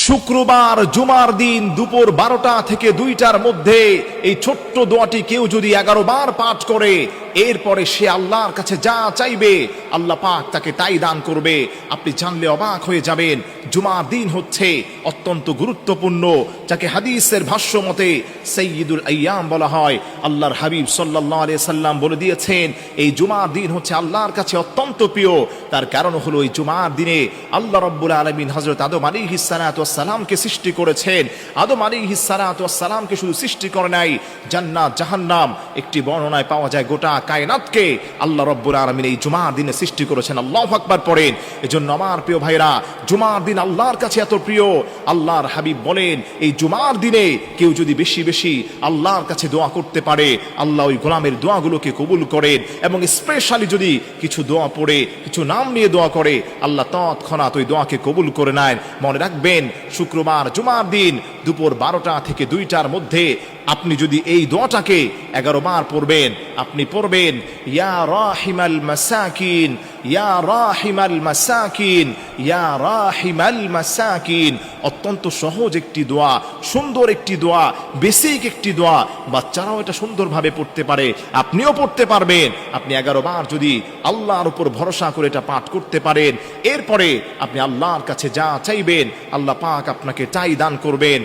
শুক্রবার জুমার দিন দুপুর 12টা থেকে 2টার মধ্যে এই ছোট্ট দোয়াটি কেউ যদি 11 বার পাঠ করে, এরপরে সে আল্লাহর কাছে যা চাইবে আল্লাহ পাক তাকে তাই দান করবে। আপনি জানলে অবাক হয়ে যাবেন। জুমার দিন হচ্ছে অত্যন্ত গুরুত্বপূর্ণ, যাকে হাদিসের ভাষ্য মতে সাইয়্যিদুল আইয়াম বলা হয়। আল্লাহর হাবিব সাল্লাল্লাহু আলাইহি সাল্লাম বলে দিয়েছেন, এই জুমার দিন হচ্ছে আল্লাহর কাছে অত্যন্ত প্রিয়। তার কারণ হলো এই জুমার দিনে আল্লাহ রাব্বুল আলামিন হযরত আদম আলাইহিস সালাতু ওয়াস সালামকে সৃষ্টি করেছেন। আদম আলাইহিস সালাতু ওয়াস সালামকে শুধু সৃষ্টি করে নাই, জান্নাত জাহান্নাম, একটি বর্ণনায় পাওয়া যায় গোটা কায়নাতকে আল্লাহ রাব্বুল আলামিন এই জুমার দিনে সৃষ্টি করেছেন। আল্লাহু আকবার পড়েন। এজন্য আমার প্রিয় ভাইরা, জুমার দিন আল্লাহর কাছে এত প্রিয়। আল্লাহর হাবিব বলেন, এই জুমার দিনে কেউ যদি বেশি বেশি আল্লাহর কাছে দোয়া করতে পারে, আল্লাহ ওই গোলামের দোয়াগুলোকে কবুল করেন। এবং স্পেশালি যদি কিছু দোয়া পড়ে, কিছু নাম নিয়ে দোয়া করে, আল্লাহ তৎক্ষণাৎ ওই দোয়াকে কবুল করে নেন। মনে রাখবেন, শুক্রবার জুমার দিন দুপুর 12টা থেকে 2টার মধ্যে আপনি যদি এই দোয়াটাকে 11 বার পড়বেন, আপনি পড়বেন, ইয়া রাহিমাল মাসাকিন, ইয়া রাহিমাল মাসাকিন, ইয়া রাহিমাল মাসাকিন। অত্যন্ত সহজ একটি দোয়া, সুন্দর একটি দোয়া, বেসিক একটি দোয়া। বাচ্চারাও এটা সুন্দরভাবে পড়তে পারে, আপনিও পড়তে পারবেন। আপনি 11 বার যদি আল্লাহর উপর ভরসা করে এটা পাঠ করতে পারেন, এরপরে আপনি আল্লাহর কাছে যা চাইবেন আল্লাহ পাক আপনাকে তাই দান করবেন।